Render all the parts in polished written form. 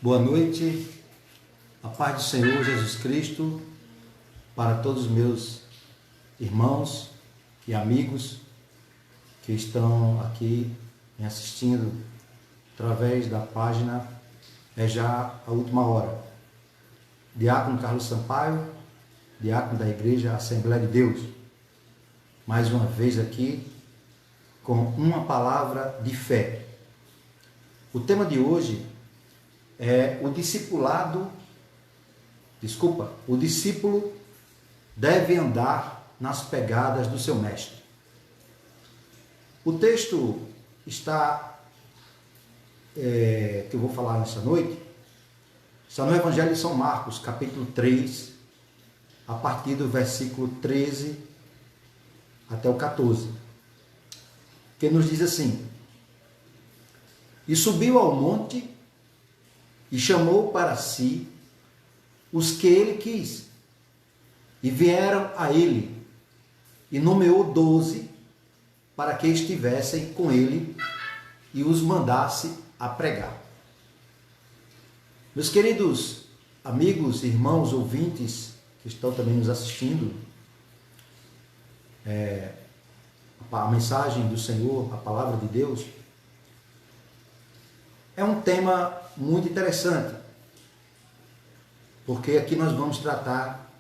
Boa noite, a paz do Senhor Jesus Cristo para todos os meus irmãos e amigos que estão aqui me assistindo através da página É Já a Última Hora. Diácono Carlos Sampaio, diácono da Igreja Assembleia de Deus, mais uma vez aqui com uma palavra de fé. O tema de hoje é o discípulo deve andar nas pegadas do seu mestre. O texto que eu vou falar nessa noite está no Evangelho de São Marcos, capítulo 3, a partir do versículo 13 até o 14, que nos diz assim: E subiu ao monte e chamou para si os que ele quis, e vieram a ele, e nomeou 12 para que estivessem com ele e os mandasse a pregar. Meus queridos amigos, irmãos, ouvintes que estão também nos assistindo, a mensagem do Senhor, a palavra de Deus, é um tema muito interessante, porque aqui nós vamos tratar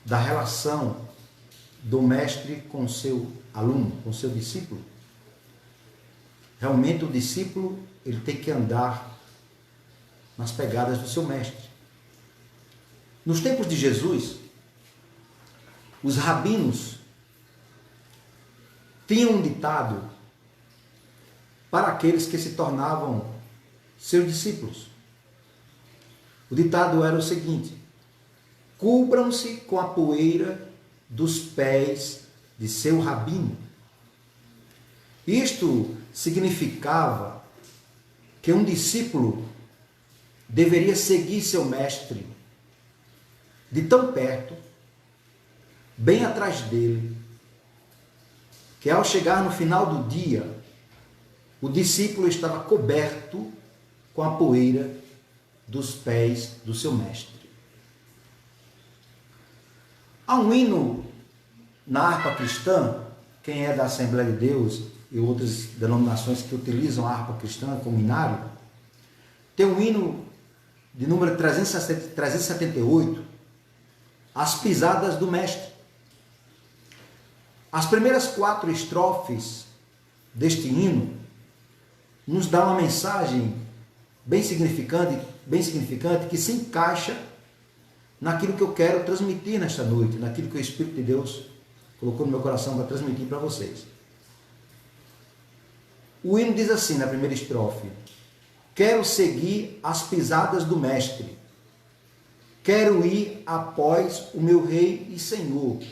da relação do mestre com seu aluno, com seu discípulo. Realmente o discípulo, ele tem que andar nas pegadas do seu mestre. Nos tempos de Jesus, os rabinos tinham um ditado para aqueles que se tornavam seus discípulos. O ditado era o seguinte: cubram-se com a poeira dos pés de seu rabino. Isto significava que um discípulo deveria seguir seu mestre de tão perto, bem atrás dele, que ao chegar no final do dia, o discípulo estava coberto com a poeira dos pés do seu mestre. Há um hino na harpa cristã, quem é da Assembleia de Deus e outras denominações que utilizam a harpa cristã como hinário, tem um hino de número 378, As Pisadas do Mestre. As primeiras 4 estrofes deste hino nos dá uma mensagem bem significante que se encaixa naquilo que eu quero transmitir nesta noite, naquilo que o Espírito de Deus colocou no meu coração para transmitir para vocês. O hino diz assim na primeira estrofe: quero seguir as pisadas do mestre, quero ir após o meu Rei e Senhor,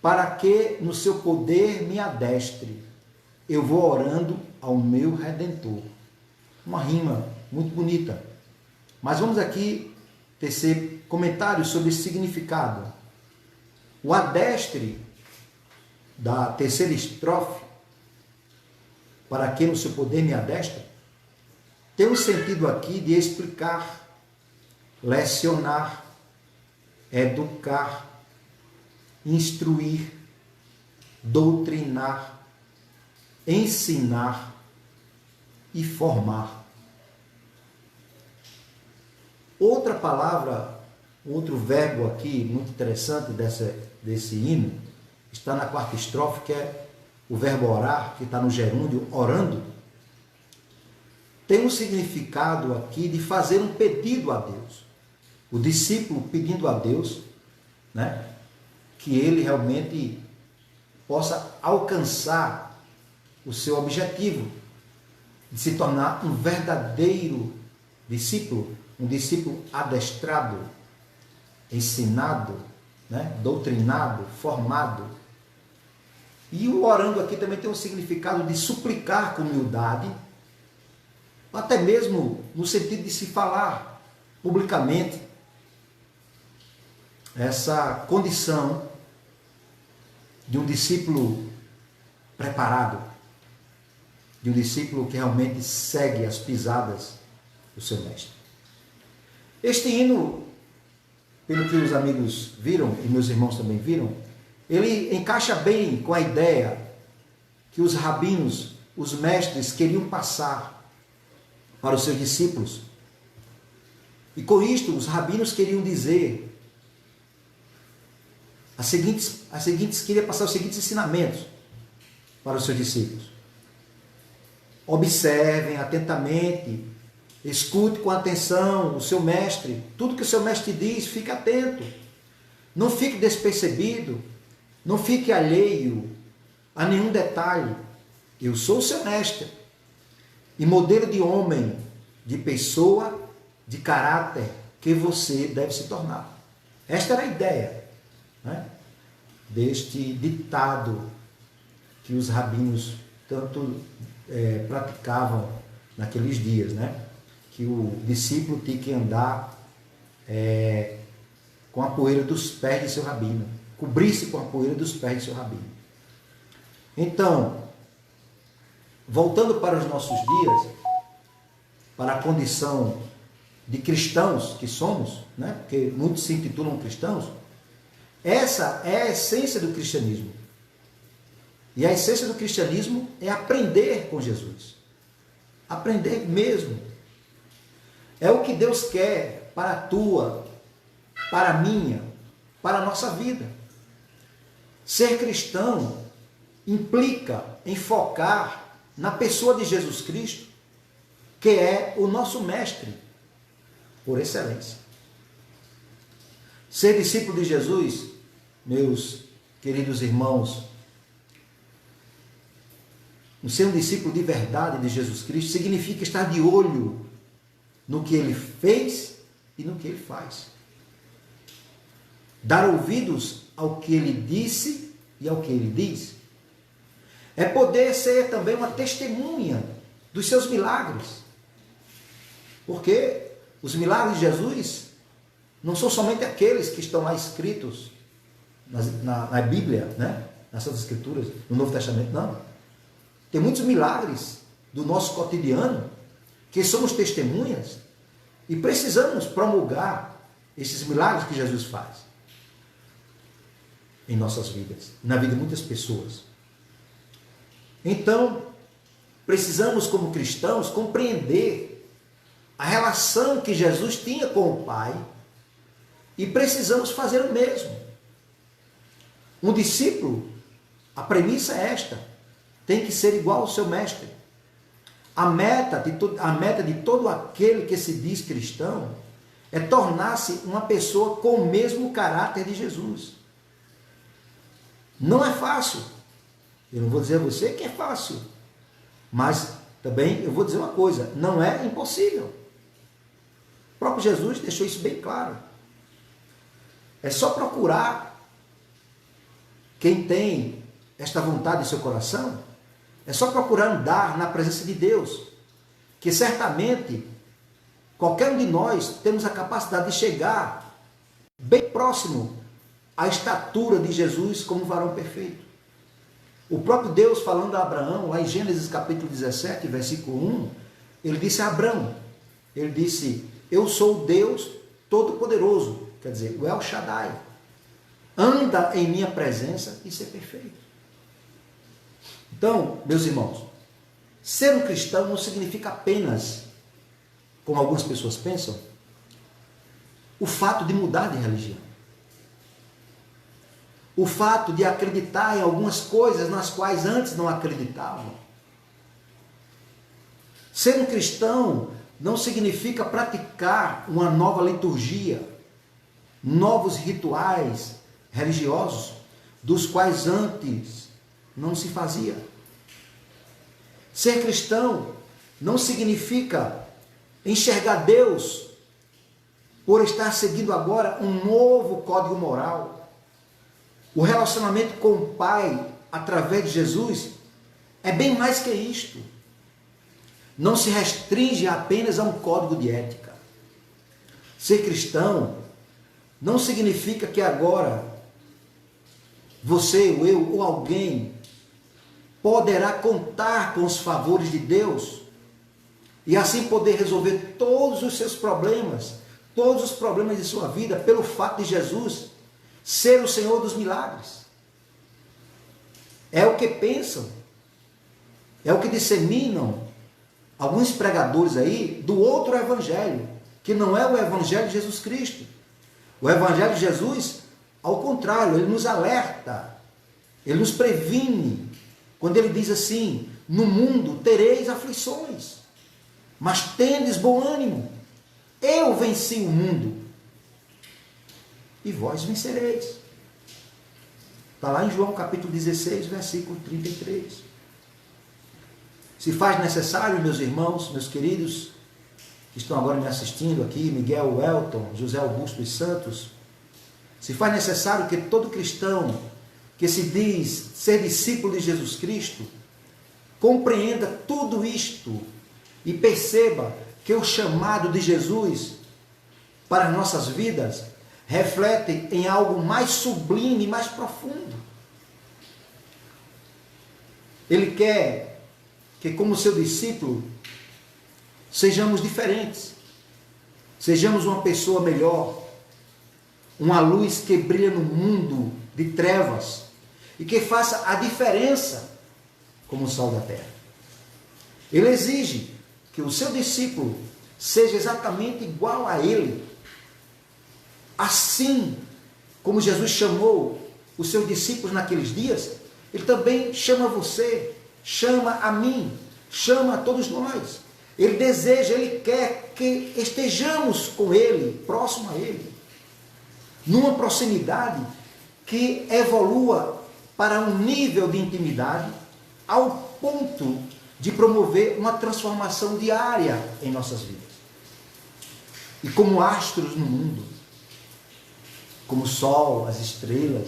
para que no seu poder me adestre, eu vou orando ao meu Redentor. Uma rima muito bonita. Mas vamos aqui tecer comentários sobre esse significado. O adestre da terceira estrofe, para que no seu poder me adestre, tem um sentido aqui de explicar, lecionar, educar, instruir, doutrinar, ensinar e formar. Outra palavra, outro verbo aqui muito interessante desse hino, está na 4ª estrofe, que é o verbo orar, que está no gerúndio, orando. Tem um significado aqui de fazer um pedido a Deus. O discípulo pedindo a Deus, que ele realmente possa alcançar o seu objetivo, de se tornar um verdadeiro discípulo, um discípulo adestrado, ensinado, doutrinado, formado. E o orando aqui também tem um significado de suplicar com humildade, até mesmo no sentido de se falar publicamente. Essa condição de um discípulo preparado, de um discípulo que realmente segue as pisadas do seu mestre. Este hino, pelo que os amigos viram, e meus irmãos também viram, ele encaixa bem com a ideia que os rabinos, os mestres, queriam passar para os seus discípulos. E com isto, os rabinos queriam dizer queria passar os seguintes ensinamentos para os seus discípulos. Observem atentamente, escute com atenção o seu mestre, tudo que o seu mestre diz, fique atento. Não fique despercebido, não fique alheio a nenhum detalhe. Eu sou o seu mestre e modelo de homem, de pessoa, de caráter que você deve se tornar. Esta era a ideia, né, deste ditado que os rabinos tanto praticavam naqueles dias, né? Que o discípulo tinha que andar com a poeira dos pés de seu rabino, cobrir-se com a poeira dos pés de seu rabino. Então, voltando para os nossos dias, para a condição de cristãos que somos, né? Porque muitos se intitulam cristãos, essa é a essência do cristianismo. E a essência do cristianismo é aprender com Jesus. Aprender mesmo. É o que Deus quer para a tua, para a minha, para a nossa vida. Ser cristão implica em focar na pessoa de Jesus Cristo, que é o nosso mestre por excelência. Ser discípulo de Jesus, meus queridos irmãos, ser um discípulo de verdade de Jesus Cristo significa estar de olho no que ele fez e no que ele faz. Dar ouvidos ao que ele disse e ao que ele diz. É poder ser também uma testemunha dos seus milagres. Porque os milagres de Jesus não são somente aqueles que estão lá escritos na Bíblia, né? Nas Santas Escrituras, no Novo Testamento, não. Tem muitos milagres do nosso cotidiano que somos testemunhas e precisamos promulgar esses milagres que Jesus faz em nossas vidas, na vida de muitas pessoas. Então, precisamos, como cristãos, compreender a relação que Jesus tinha com o Pai e precisamos fazer o mesmo. Um discípulo, a premissa é esta: tem que ser igual ao seu mestre. A meta de todo aquele que se diz cristão é tornar-se uma pessoa com o mesmo caráter de Jesus. Não é fácil. Eu não vou dizer a você que é fácil. Mas também eu vou dizer uma coisa: não é impossível. O próprio Jesus deixou isso bem claro. É só procurar quem tem esta vontade em seu coração. É só procurar andar na presença de Deus, que certamente qualquer um de nós temos a capacidade de chegar bem próximo à estatura de Jesus como varão perfeito. O próprio Deus, falando a Abraão, lá em Gênesis capítulo 17, versículo 1, ele disse a Abraão, ele disse: eu sou o Deus Todo-Poderoso, quer dizer, o El Shaddai. Anda em minha presença e ser perfeito. Então, meus irmãos, ser um cristão não significa apenas, como algumas pessoas pensam, o fato de mudar de religião. O fato de acreditar em algumas coisas nas quais antes não acreditavam. Ser um cristão não significa praticar uma nova liturgia, novos rituais religiosos, dos quais antes não se fazia. Ser cristão não significa enxergar Deus por estar seguindo agora um novo código moral. O relacionamento com o Pai através de Jesus é bem mais que isto. Não se restringe apenas a um código de ética. Ser cristão não significa que agora você, ou eu, ou alguém poderá contar com os favores de Deus e assim poder resolver todos os seus problemas, todos os problemas de sua vida pelo fato de Jesus ser o Senhor dos milagres. É o que pensam, é o que disseminam alguns pregadores aí do outro evangelho, que não é o evangelho de Jesus Cristo. O evangelho de Jesus, ao contrário, ele nos alerta, ele nos previne, quando ele diz assim: no mundo tereis aflições, mas tendes bom ânimo, eu venci o mundo, e vós vencereis. Está lá em João capítulo 16, versículo 33. Se faz necessário, meus irmãos, meus queridos, que estão agora me assistindo aqui, Miguel Welton, José Augusto dos Santos, se faz necessário que todo cristão que se diz ser discípulo de Jesus Cristo compreenda tudo isto e perceba que o chamado de Jesus para as nossas vidas reflete em algo mais sublime, mais profundo. Ele quer que, como seu discípulo, sejamos diferentes, sejamos uma pessoa melhor, uma luz que brilha no mundo de trevas e que faça a diferença como o sal da terra. Ele exige que o seu discípulo seja exatamente igual a ele, assim como Jesus chamou os seus discípulos naqueles dias. Ele também chama você, chama a mim, chama a todos nós. Ele deseja, ele quer que estejamos com ele, próximo a ele, numa proximidade que evolua para um nível de intimidade ao ponto de promover uma transformação diária em nossas vidas. E como astros no mundo, como o sol, as estrelas,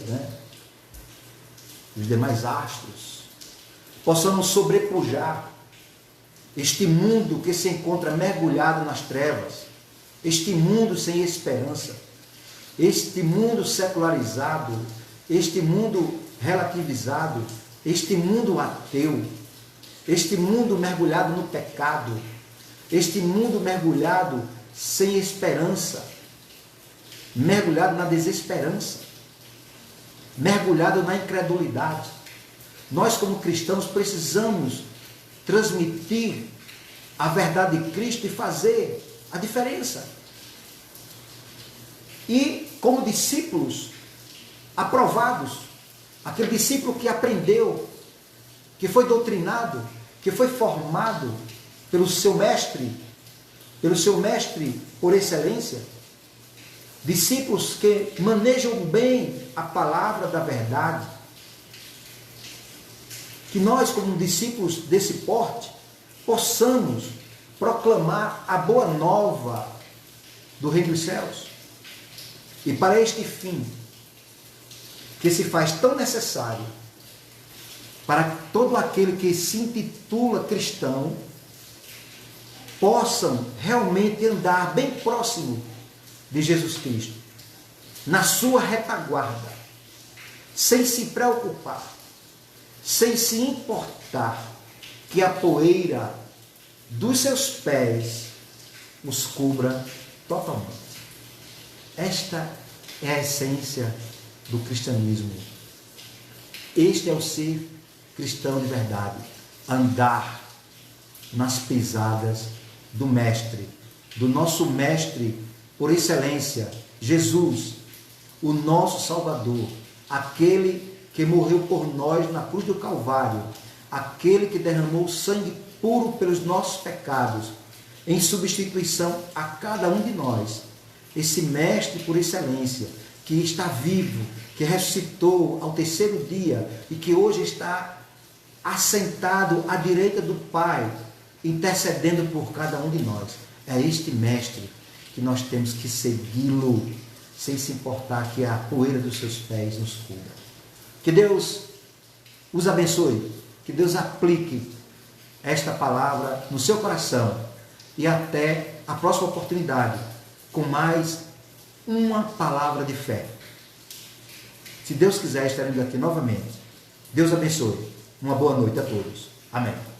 os demais astros, possamos sobrepujar este mundo que se encontra mergulhado nas trevas, este mundo sem esperança, este mundo secularizado, este mundo relativizado, este mundo ateu, este mundo mergulhado no pecado, este mundo mergulhado sem esperança, mergulhado na desesperança, mergulhado na incredulidade. Nós, como cristãos, precisamos transmitir a verdade de Cristo e fazer a diferença. E, como discípulos aprovados, aquele discípulo que aprendeu, que foi doutrinado, que foi formado pelo seu mestre por excelência, discípulos que manejam bem a palavra da verdade, que nós, como discípulos desse porte, possamos proclamar a boa nova do Reino dos Céus. E para este fim, que se faz tão necessário para que todo aquele que se intitula cristão possam realmente andar bem próximo de Jesus Cristo, na sua retaguarda, sem se preocupar, sem se importar que a poeira dos seus pés os cubra totalmente. Esta é a essência do cristianismo. Este é o ser cristão de verdade, andar nas pisadas do Mestre, do nosso Mestre por excelência, Jesus, o nosso Salvador, aquele que morreu por nós na cruz do Calvário, aquele que derramou sangue puro pelos nossos pecados, em substituição a cada um de nós, esse Mestre por excelência, que está vivo, que ressuscitou ao terceiro dia e que hoje está assentado à direita do Pai, intercedendo por cada um de nós. É este Mestre que nós temos que segui-lo, sem se importar que a poeira dos seus pés nos cubra. Que Deus os abençoe, que Deus aplique esta palavra no seu coração e até a próxima oportunidade com mais uma palavra de fé. Se Deus quiser, estaremos aqui novamente. Deus abençoe. Uma boa noite a todos. Amém.